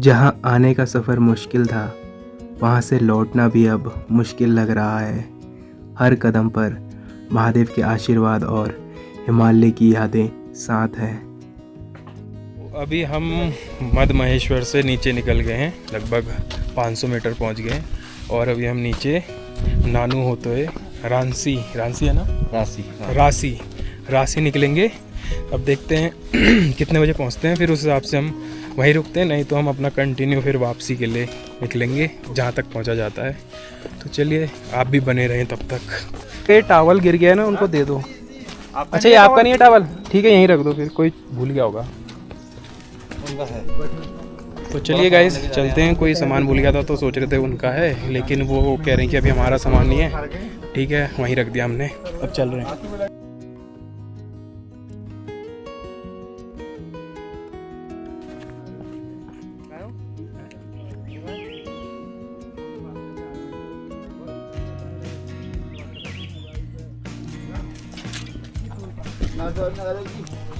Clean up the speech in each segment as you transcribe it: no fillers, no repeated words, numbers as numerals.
जहाँ आने का सफ़र मुश्किल था, वहाँ से लौटना भी अब मुश्किल लग रहा है। हर कदम पर महादेव के आशीर्वाद और हिमालय की यादें साथ हैं। अभी हम मध्य महेश्वर से नीचे निकल गए हैं, लगभग 500 मीटर पहुंच गए हैं और अभी हम नीचे नानू होते हुए रांसी है ना, रांसी निकलेंगे। अब देखते हैं कितने बजे पहुंचते हैं, फिर उस हिसाब से हम वहीं रुकते हैं, नहीं तो हम अपना कंटिन्यू फिर वापसी के लिए निकलेंगे जहां तक पहुंचा जाता है। तो चलिए आप भी बने रहें तब तक। ये टावल गिर गया है ना, उनको दे दो। अच्छा, ये आपका नहीं है टावल? ठीक है, यहीं रख दो, फिर कोई भूल गया होगा। तो चलिए गाइस चलते हैं। कोई सामान भूल गया था तो सोच रहे थे उनका है, लेकिन वो कह रहे हैं कि अभी हमारा सामान नहीं है। ठीक है, वहीं रख दिया हमने, अब चल रहे हैं।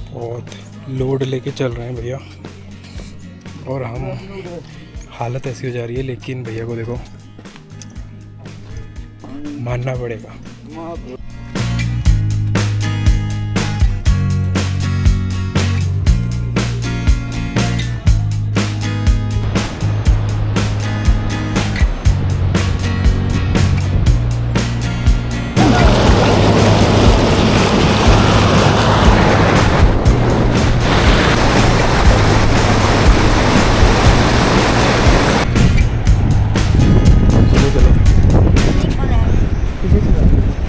बहुत लोड लेके चल रहे हैं भैया, और हम हालत ऐसी हो जा रही है, लेकिन भैया को देखो मानना पड़ेगा।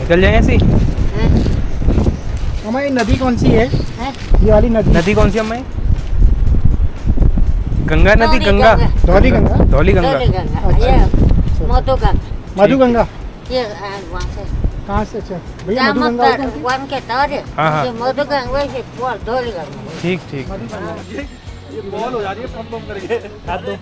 निकल जाए ऐसी। हमारी नदी कौन सी है? ये वाली नदी कौन सी अम्मा? गंगा नदी, गंगा धौली गंगा। धौली गंगा। मधु गंगा ये वहाँ से कहाँ से? अच्छा भैया, मधु गंगा कौन सी? वन के तार है। हाँ, हाँ। ये मधु गंगा से धोली गंगा। ठीक ठीक। ये बॉल हो जा रही है, पम करके हाथ दो।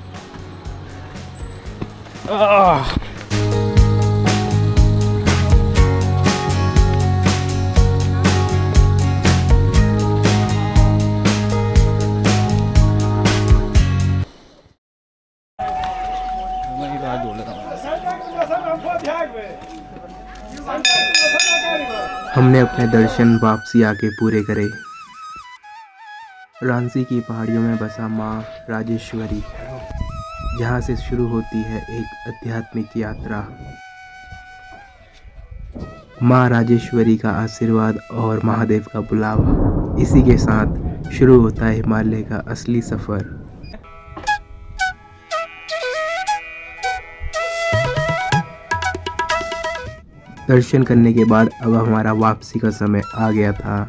हमने अपने दर्शन वापसी आके पूरे करे। रांसी की पहाड़ियों में बसा माँ राजेश्वरी, जहाँ से शुरू होती है एक आध्यात्मिक यात्रा। माँ राजेश्वरी का आशीर्वाद और महादेव का बुलावा, इसी के साथ शुरू होता है हिमालय का असली सफ़र। दर्शन करने के बाद अब हमारा वापसी का समय आ गया था।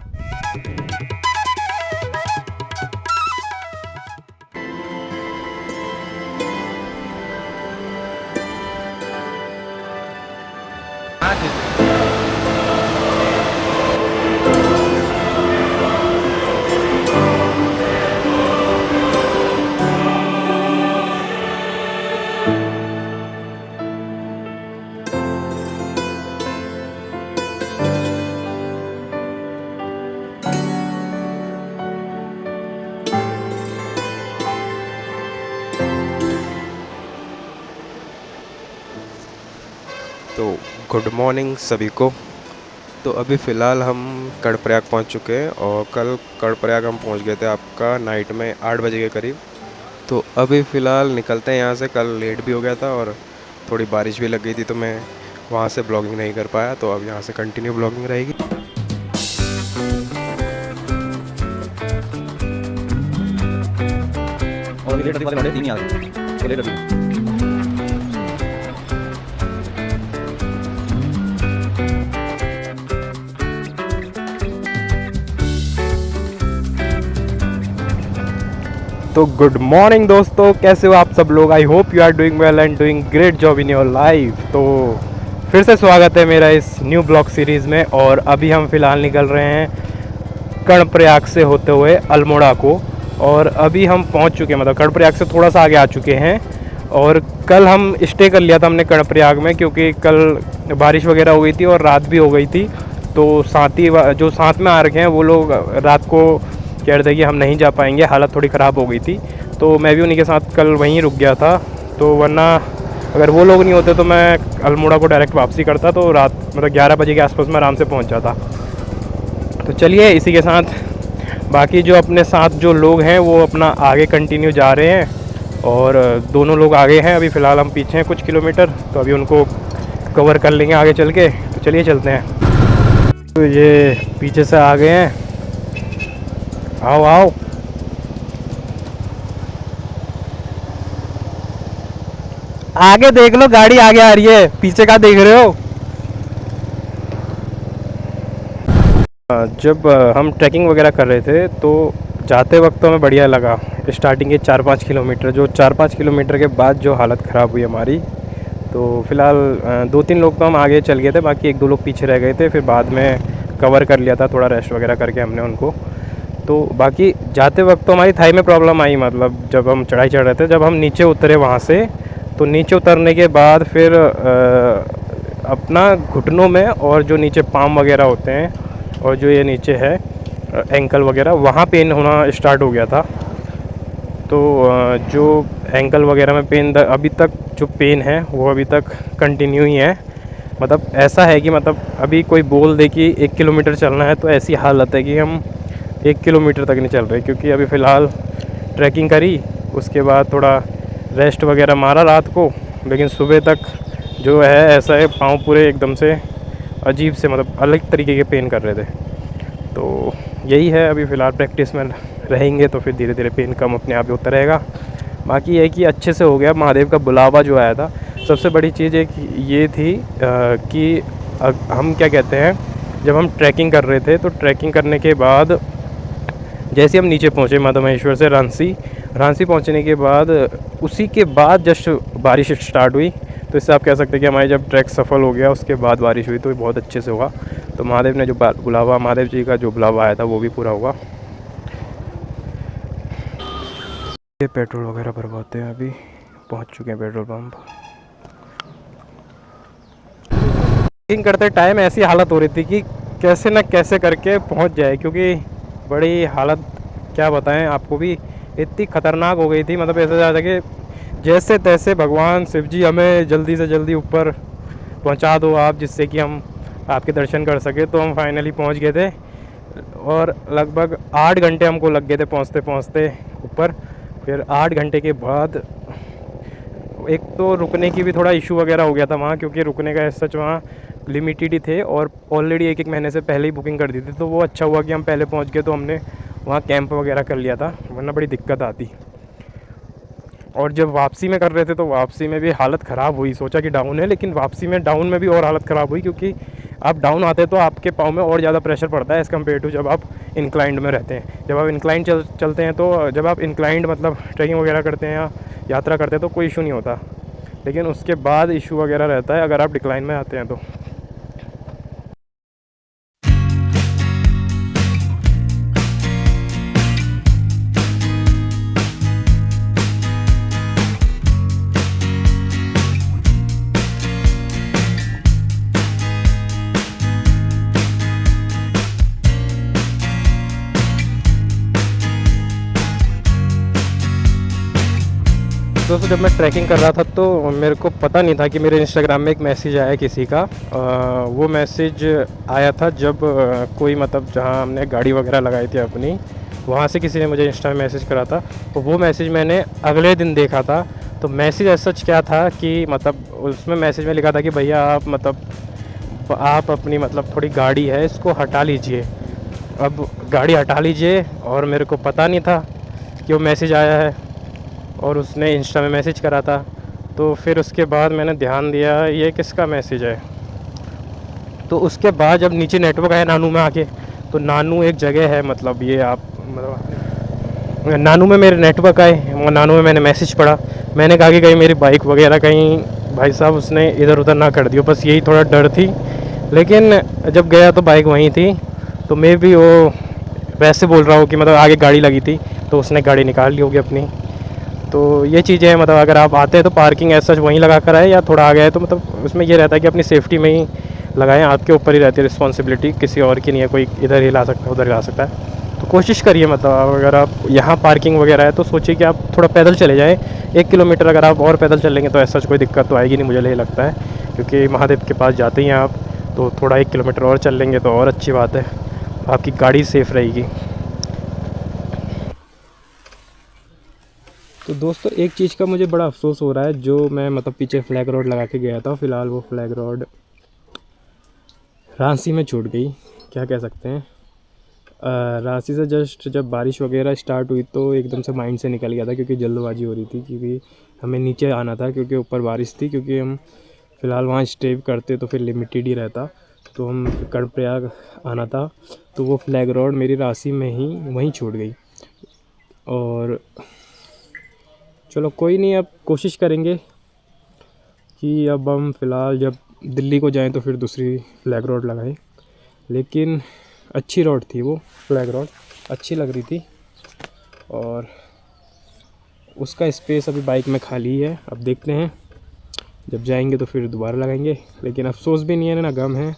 तो गुड मॉर्निंग सभी को। तो अभी फ़िलहाल हम कर्णप्रयाग पहुंच चुके हैं, और कल कर्णप्रयाग हम पहुंच गए थे आपका नाइट में 8 बजे के करीब। तो अभी फ़िलहाल निकलते हैं यहाँ से। कल लेट भी हो गया था और थोड़ी बारिश भी लग गई थी, तो मैं वहाँ से ब्लॉगिंग नहीं कर पाया। तो अब यहाँ से कंटिन्यू ब्लॉगिंग रहेगी। तो गुड मॉर्निंग दोस्तों, कैसे हो आप सब लोग? I hope you are doing well and doing great job in your life. तो फिर से स्वागत है मेरा इस न्यू ब्लॉग सीरीज़ में। और अभी हम फ़िलहाल निकल रहे हैं कर्णप्रयाग से होते हुए अल्मोड़ा को, और अभी हम पहुंच चुके हैं, मतलब कर्णप्रयाग से थोड़ा सा आगे आ चुके हैं। और कल हम स्टे कर लिया था हमने कर्णप्रयाग में, क्योंकि कल बारिश वगैरह हो गई थी और रात भी हो गई थी। तो साथी जो साथ में आ रखे हैं वो लोग रात को कह रहे थे कि हम नहीं जा पाएंगे, हालत थोड़ी ख़राब हो गई थी। तो मैं भी उन्हीं के साथ कल वहीं रुक गया था। तो वरना अगर वो लोग नहीं होते तो मैं अल्मोड़ा को डायरेक्ट वापसी करता, तो रात मतलब 11 बजे के आसपास में आराम से पहुंच जाता। तो चलिए इसी के साथ बाकी जो अपने साथ जो लोग हैं वो अपना आगे कंटिन्यू जा रहे हैं, और दोनों लोग आगे हैं, अभी फ़िलहाल हम पीछे हैं कुछ किलोमीटर, तो अभी उनको कवर कर लेंगे आगे चल के। तो चलिए चलते हैं। तो ये पीछे से आ गए हैं, आओ आओ। आगे देख लो, गाड़ी आगे आ रही है, पीछे का देख रहे हो। जब हम ट्रैकिंग वगैरह कर रहे थे तो जाते वक्त तो हमें बढ़िया लगा। स्टार्टिंग के 4-5 किलोमीटर, जो 4-5 किलोमीटर के बाद जो हालत ख़राब हुई हमारी, तो फ़िलहाल 2-3 लोग तो हम आगे चल गए थे, बाकी 1-2 लोग पीछे रह गए थे। फिर बाद में कवर कर लिया था, थोड़ा रेस्ट वगैरह करके हमने उनको। तो बाकी जाते वक्त तो हमारी थाई में प्रॉब्लम आई, मतलब जब हम चढ़ाई चढ़ रहे थे। जब हम नीचे उतरे वहाँ से, तो नीचे उतरने के बाद फिर अपना घुटनों में और जो नीचे पाम वगैरह होते हैं और जो ये नीचे है एंकल वगैरह, वहाँ पेन होना स्टार्ट हो गया था। तो जो एंकल वगैरह में पेन अभी तक जो पेन है वो अभी तक कंटिन्यू ही है। मतलब ऐसा है कि मतलब अभी कोई बोल दे कि 1 किलोमीटर चलना है तो ऐसी हालत है कि हम 1 किलोमीटर तक नहीं चल रहे, क्योंकि अभी फ़िलहाल ट्रैकिंग करी, उसके बाद थोड़ा रेस्ट वगैरह मारा रात को, लेकिन सुबह तक जो है ऐसा है पाँव पूरे एकदम से अजीब से मतलब अलग तरीके के पेन कर रहे थे। तो यही है, अभी फ़िलहाल प्रैक्टिस में रहेंगे तो फिर धीरे धीरे पेन कम अपने आप ही होता रहेगा। बाकी ये कि अच्छे से हो गया। महादेव का बुलावा जो आया था, सबसे बड़ी चीज़ एक ये थी कि हम क्या कहते हैं, जब हम ट्रैकिंग कर रहे थे तो ट्रैकिंग करने के बाद जैसे हम नीचे पहुँचे माता महेश्वर से रांसी पहुँचने के बाद उसी के बाद जस्ट बारिश स्टार्ट हुई। तो इससे आप कह सकते हैं कि हमारी जब ट्रैक सफल हो गया उसके बाद बारिश हुई, तो बहुत अच्छे से हुआ। तो महादेव ने जो बुलावा, महादेव जी का जो बुलावा आया था वो भी पूरा हुआ। ये पेट्रोल वगैरह भरवाते हैं, अभी पहुंच चुके हैं पेट्रोल पंप। ट्रैकिंग करते टाइम ऐसी हालत हो रही थी कि कैसे न कैसे करके पहुंच जाए, क्योंकि बड़ी हालत क्या बताएं आपको, भी इतनी ख़तरनाक हो गई थी। मतलब ऐसा ज़्यादा कि जैसे तैसे भगवान शिव जी हमें जल्दी से जल्दी ऊपर पहुंचा दो आप, जिससे कि हम आपके दर्शन कर सके। तो हम फाइनली पहुंच गए थे, और लगभग 8 घंटे हमको लग गए थे पहुंचते पहुंचते ऊपर। फिर 8 घंटे के बाद एक तो रुकने की भी थोड़ा इशू वगैरह हो गया था वहाँ, क्योंकि रुकने का सच वहाँ लिमिटेड ही थे, और ऑलरेडी 1-1 महीने से पहले ही बुकिंग कर दी थी। तो वो अच्छा हुआ कि हम पहले पहुँच गए, तो हमने वहाँ कैंप वगैरह कर लिया था, वरना बड़ी दिक्कत आती। और जब वापसी में कर रहे थे तो वापसी में भी हालत ख़राब हुई। सोचा कि डाउन है, लेकिन वापसी में डाउन में भी और हालत ख़राब हुई, क्योंकि आप डाउन आते तो आपके पाँव में और ज़्यादा प्रेशर पड़ता है एज़ कम्पेयर टू जब आप इंक्लाइंड में रहते हैं। जब आप इंक्लाइंड चलते हैं तो जब आप इंक्लाइंड मतलब ट्रैकिंग वगैरह करते हैं या यात्रा करते हैं तो कोई इशू नहीं होता, लेकिन उसके बाद इशू वगैरह रहता है अगर आप डिक्लाइन में आते हैं तो। दोस्तों जब मैं ट्रैकिंग कर रहा था तो मेरे को पता नहीं था कि मेरे इंस्टाग्राम में एक मैसेज आया किसी का। वो मैसेज आया था जब कोई मतलब जहाँ हमने गाड़ी वगैरह लगाई थी अपनी, वहाँ से किसी ने मुझे इंस्टा में मैसेज करा था। तो वो मैसेज मैंने अगले दिन देखा था। तो मैसेज ऐसा क्या था कि मतलब उसमें मैसेज में लिखा था कि भैया आप मतलब आप अपनी मतलब थोड़ी गाड़ी है इसको हटा लीजिए, अब गाड़ी हटा लीजिए। और मेरे को पता नहीं था कि वो मैसेज आया है, और उसने इंस्टा में मैसेज करा था। तो फिर उसके बाद मैंने ध्यान दिया ये किसका मैसेज है। तो उसके बाद जब नीचे नेटवर्क आया नानू में आके, तो नानू एक जगह है, मतलब ये आप मतलब नानू में मेरे नेटवर्क आए, नानू में मैंने मैसेज पढ़ा। मैंने कहा कि कहीं मेरी बाइक वगैरह कहीं भाई साहब उसने इधर उधर ना कर दियो, बस यही थोड़ा डर थी। लेकिन जब गया तो बाइक वहीं थी। तो मैं भी वो वैसे बोल रहा हूँ कि मतलब आगे गाड़ी लगी थी तो उसने गाड़ी निकाल ली होगी अपनी। तो ये चीज़ें हैं, मतलब अगर आप आते हैं तो पार्किंग ऐसा वहीं लगा कर आए, या थोड़ा आ गए तो मतलब उसमें ये रहता है कि अपनी सेफ्टी में ही लगाएं। आपके ऊपर ही रहती है रिस्पॉन्सिबिलिटी, किसी और की नहीं है। कोई इधर हिला सकता है उधर हिला सकता है। तो कोशिश करिए, मतलब अगर आप यहाँ पार्किंग वगैरह है तो सोचिए कि आप थोड़ा पैदल चले जाएँ। 1 किलोमीटर अगर आप और पैदल चलेंगे तो ऐसा कोई दिक्कत तो आएगी नहीं, मुझे यही लगता है, क्योंकि महादेव के पास जाते ही हैं आप तो थोड़ा 1 किलोमीटर और चल लेंगे तो और अच्छी बात है, आपकी गाड़ी सेफ़ रहेगी। तो दोस्तों एक चीज़ का मुझे बड़ा अफसोस हो रहा है, जो मैं मतलब पीछे फ्लैग रोड लगा के गया था, फ़िलहाल वो फ्लैग रोड रांची में छूट गई, क्या कह सकते हैं। रांची से जस्ट जब बारिश वगैरह स्टार्ट हुई तो एकदम से माइंड से निकल गया था, क्योंकि जल्दबाजी हो रही थी, क्योंकि हमें नीचे आना था, क्योंकि ऊपर बारिश थी, क्योंकि हम फ़िलहाल वहाँ स्टे करते तो फिर लिमिटेड ही रहता, तो हम कर्णप्रयाग आना था, तो वो फ्लैग रोड मेरी रांची में ही वहीं छूट गई। और चलो कोई नहीं, अब कोशिश करेंगे कि अब हम फ़िलहाल जब दिल्ली को जाएं तो फिर दूसरी फ्लैग रोड लगाएं। लेकिन अच्छी रोड थी वो, फ्लैग रोड अच्छी लग रही थी, और उसका स्पेस अभी बाइक में खाली है। अब देखते हैं, जब जाएंगे तो फिर दोबारा लगाएंगे, लेकिन अफसोस भी नहीं है ना गम है।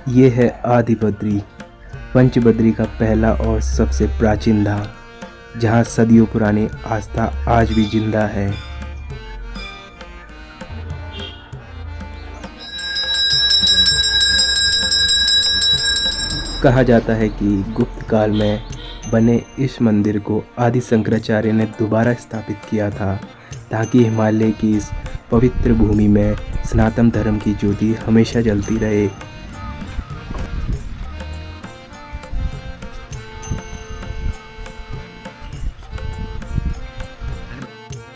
ये है आदि बद्री, पंचबद्री का पहला और सबसे प्राचीन धाम, जहाँ सदियों पुरानी आस्था आज भी जिंदा है। कहा जाता है कि गुप्त काल में बने इस मंदिर को आदि शंकराचार्य ने दोबारा स्थापित किया था, ताकि हिमालय की इस पवित्र भूमि में सनातन धर्म की ज्योति हमेशा जलती रहे।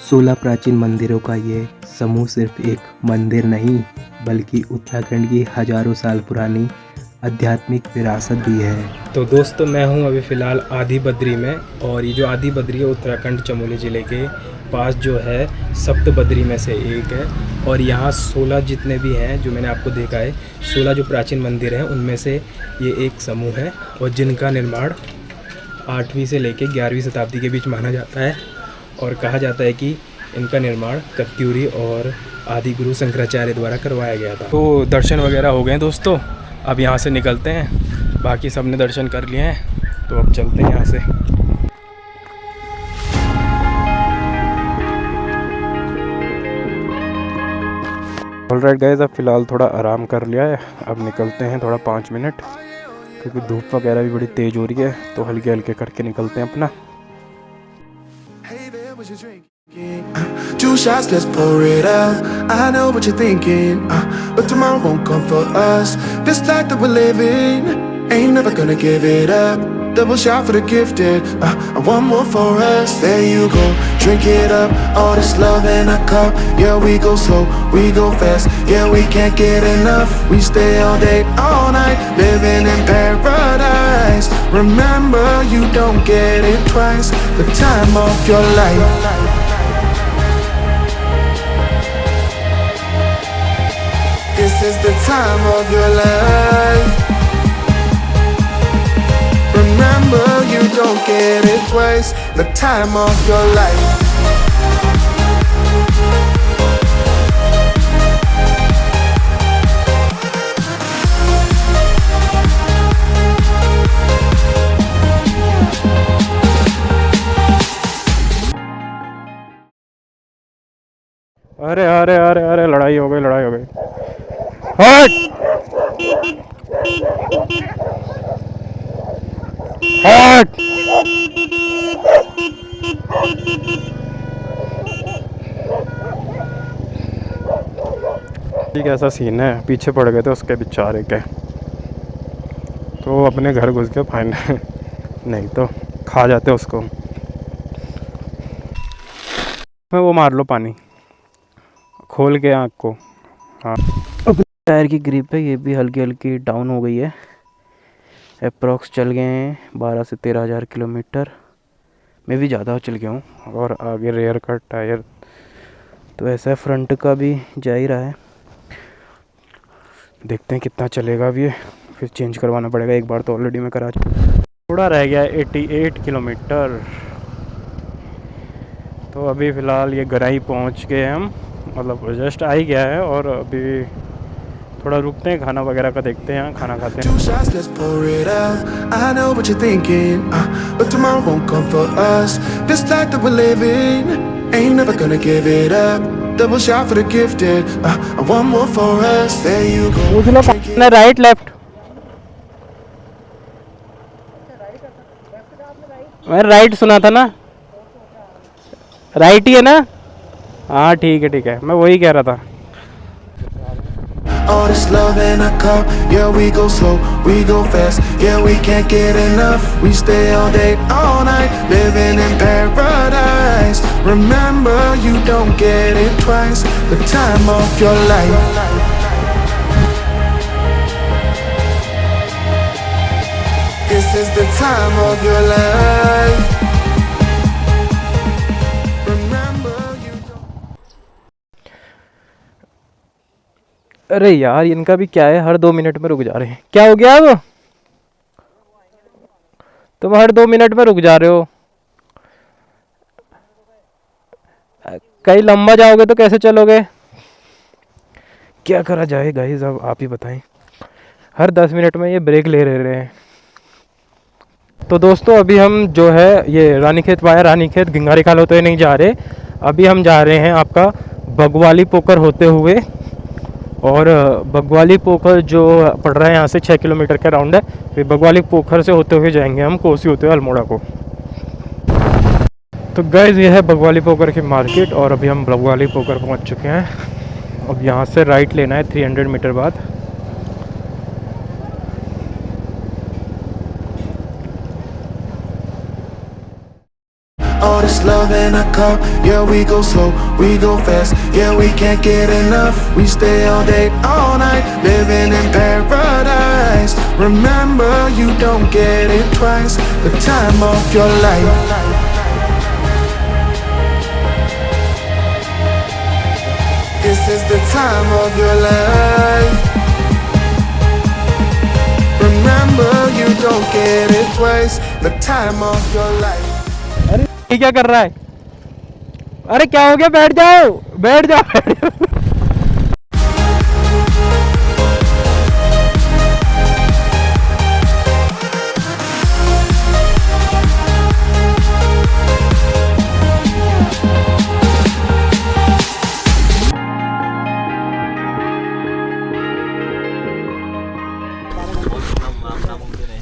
16 प्राचीन मंदिरों का ये समूह सिर्फ एक मंदिर नहीं, बल्कि उत्तराखंड की हजारों साल पुरानी आध्यात्मिक विरासत भी है। तो दोस्तों मैं हूँ अभी फ़िलहाल आदि बद्री में, और ये जो आदि बद्री है उत्तराखंड चमोली ज़िले के पास जो है सप्त बद्री में से एक है, और यहाँ 16 जितने भी हैं जो मैंने आपको देखा है, 16 जो प्राचीन मंदिर हैं उनमें से ये एक समूह है, और जिनका निर्माण 8वीं से लेकर 11वीं शताब्दी के बीच माना जाता है। और कहा जाता है कि इनका निर्माण कत्यूरी और आदि गुरु शंकराचार्य द्वारा करवाया गया था। तो दर्शन वगैरह हो गए हैं दोस्तों, अब यहाँ से निकलते हैं। बाकी सब ने दर्शन कर लिए हैं, तो अब चलते हैं यहाँ से। ऑलराइट गाइस, अब फ़िलहाल थोड़ा आराम कर लिया है, अब निकलते हैं थोड़ा 5 मिनट, क्योंकि धूप वगैरह भी बड़ी तेज़ हो रही है, तो हल्के हल्के करके निकलते हैं अपना। Two shots, let's pour it out. I know what you're thinking, but tomorrow won't come for us. This life that we're living, ain't never gonna give it up. Double shot for the gifted, and one more for us. There you go, drink it up. All this love in a cup. Yeah, we go slow, we go fast. Yeah, we can't get enough. We stay all day, all night, living in paradise. Remember, you don't get it twice. The time of your life. This is the time of your life. Remember, you don't get it twice. The time of your life. अरे अरे अरे अरे, लड़ाई हो गई, लड़ाई हो गई। हट हट। ठीक है, ऐसा सीन है, पीछे पड़ गए थे उसके बेचारे के, तो अपने घर घुस के फाइन नहीं तो खा जाते उसको। वो मार लो पानी खोल के आँख को। हाँ, टायर की ग्रिप है, ये भी हल्की हल्की डाउन हो गई है। अप्रॉक्स चल गए हैं 12 से 13 हज़ार किलोमीटर, मैं भी ज़्यादा चल गया हूँ। और आगे रेयर का टायर तो ऐसा है, फ्रंट का भी जा ही रहा है। देखते हैं कितना चलेगा अभी ये, फिर चेंज करवाना पड़ेगा। एक बार तो ऑलरेडी मैं करा चुका। थोड़ा रह गया है 88 किलोमीटर। तो अभी फ़िलहाल ये गराई पहुंच गए हम, मतलब जस्ट आ ही गया है। और अभी थोड़ा रुकते हैं, खाना वगैरह का देखते हैं, यहाँ खाना खाते हैं। 2 shots, let's pour it out. I know what you're thinking, but tomorrow won't come for us. This life that we're living, ain't never gonna give it up. Double shot for the gifted, and one more for us. There you go. पूछ लो ना, right left? मैं right सुना था ना, right ही है ना? हाँ ठीक है, मैं वही कह रहा था। All this love in a cup, yeah we go slow, we go fast, yeah we can't get enough. We stay all day, all night, living in paradise. Remember you don't get it twice, the time of your life. This is the time of your life. Remember you don't. अरे यार इनका भी क्या है, हर 2 minute में रुक जा रहे हैं। क्या हो गया अब? तुम हर 2 मिनट में रुक जा रहे हो। कहीं लंबा जाओगे तो कैसे चलोगे? क्या करा जाए गाइस, अब आप ही बताएं। हर 10 मिनट में ये ब्रेक ले रहे हैं। तो दोस्तों अभी हम जो है ये रानीखेत वाया रानीखेत गिंगारी खाल होते हुए नहीं जा रहे। अभी हम जा रहे हैं आपका बगवाली पोखर होते हुए। और बगवाली पोखर जो पड़ रहा है यहाँ से 6 किलोमीटर का राउंड है। फिर बगवाली पोखर से होते हुए जाएंगे हम कोसी होते हुए अल्मोड़ा को। तो गाइस ये है बगवाली पोखर की मार्केट और अभी हम बगवाली पोखर पहुँच चुके हैं। अब यहाँ से राइट लेना है 300 मीटर बाद। All this love in a cup, yeah we go slow, we go fast, yeah we can't get enough. We stay all day, all night, living in paradise. Remember you don't get it twice, the time of your life. This is the time of your life. Remember you don't get it twice, the time of your life. ये क्या कर रहा है? अरे क्या हो गया? बैठ जाओ, बैठ जाओ, बैठ जाओ।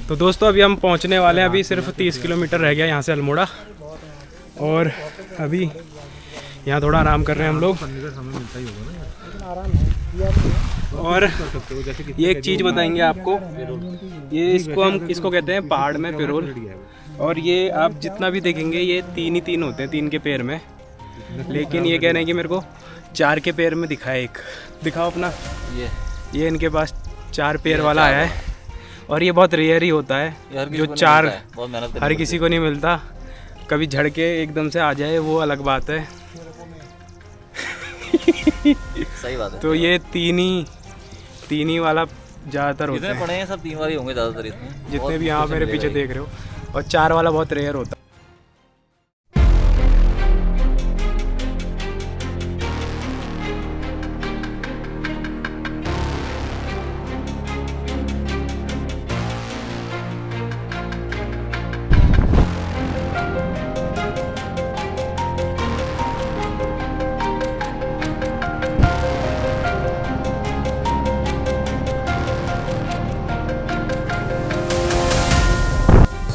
तो दोस्तों अभी हम पहुंचने वाले हैं। अभी सिर्फ 30 किलोमीटर रह गया यहाँ से अल्मोड़ा। और अभी यहाँ थोड़ा आराम कर रहे हैं हम लोग। और ये एक चीज़ बताएंगे आपको, ये इसको कहते हैं पहाड़ में पिरोल। और ये आप जितना भी देखेंगे ये 3 ही 3 होते हैं, 3 के पैर में। लेकिन ये कह रहे हैं कि मेरे को 4 के पैर में दिखाए। एक दिखाओ अपना। ये इनके पास 4 पैर वाला आया है। और ये बहुत रेयर ही होता है, जो 4 हर किसी को नहीं मिलता। कभी झड़के एकदम से आ जाए वो अलग बात है। सही बात है। तो ये 3 ही वाला ज़्यादातर होता है। पड़े हैं सब 3 वाले होंगे ज़्यादातर इसमें, जितने भी यहाँ मेरे पीछे देख रहे हो। और 4 वाला बहुत रेयर होता है।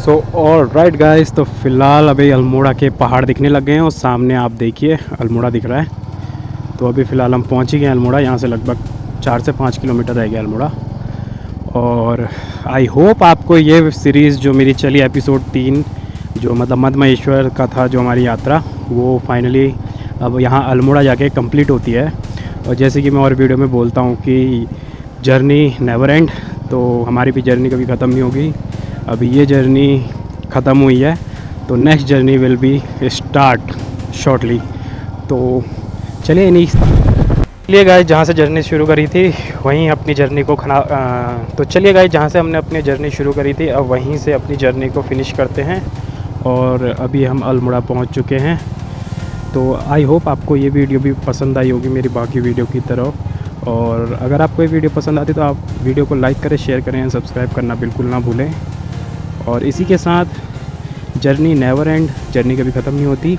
सो ऑल राइट गाइस, तो फ़िलहाल अभी अल्मोड़ा के पहाड़ दिखने लग गए हैं और सामने आप देखिए अल्मोड़ा दिख रहा है। तो अभी फ़िलहाल हम पहुंच ही गए अल्मोड़ा। यहाँ से लगभग 4 से 5 किलोमीटर रह गया अल्मोड़ा। और आई होप आपको ये सीरीज़ जो मेरी चली एपिसोड 3 जो मतलब मद महेश्वर का था, जो हमारी यात्रा, वो फाइनली अब यहाँ अल्मोड़ा जाके कंप्लीट होती है। और जैसे कि मैं और वीडियो में बोलता हूँ कि जर्नी नेवर एंड, तो हमारी भी जर्नी कभी ख़त्म नहीं होगी। अभी ये जर्नी ख़त्म हुई है तो next journey will be start shortly. तो चलिए चलिए गाइस, जहाँ से जर्नी शुरू करी थी वहीं अपनी जर्नी को तो चलिए गाइस, जहाँ से हमने अपनी जर्नी शुरू करी थी अब वहीं से अपनी जर्नी को फिनिश करते हैं। और अभी हम अल्मोड़ा पहुँच चुके हैं। तो आई होप आपको ये वीडियो भी पसंद आई होगी मेरी बाकी वीडियो की तरह। और अगर आपको ये वीडियो पसंद आती तो आप वीडियो को लाइक करें, शेयर करें, सब्सक्राइब करना बिल्कुल ना भूलें। और इसी के साथ जर्नी नेवर एंड, जर्नी कभी ख़त्म नहीं होती।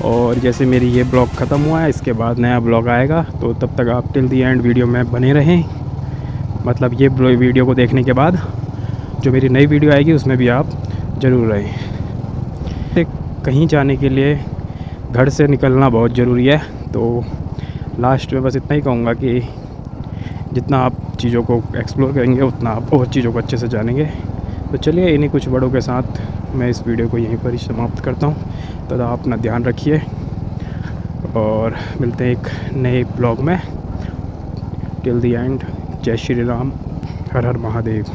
और जैसे मेरी ये ब्लॉग ख़त्म हुआ है, इसके बाद नया ब्लॉग आएगा, तो तब तक आप टिल दी एंड वीडियो में बने रहें। मतलब ये वीडियो को देखने के बाद जो मेरी नई वीडियो आएगी उसमें भी आप ज़रूर रहें। कहीं जाने के लिए घर से निकलना बहुत ज़रूरी है। तो लास्ट में बस इतना ही कहूँगा कि जितना आप चीज़ों को एक्सप्लोर करेंगे उतना आप और चीज़ों को अच्छे से जानेंगे। तो चलिए, इन्हीं कुछ वर्डों के साथ मैं इस वीडियो को यहीं पर ही समाप्त करता हूँ। तो आप अपना ध्यान रखिए और मिलते हैं एक नए ब्लॉग में। टिल दी एंड, जय श्री राम, हर हर महादेव।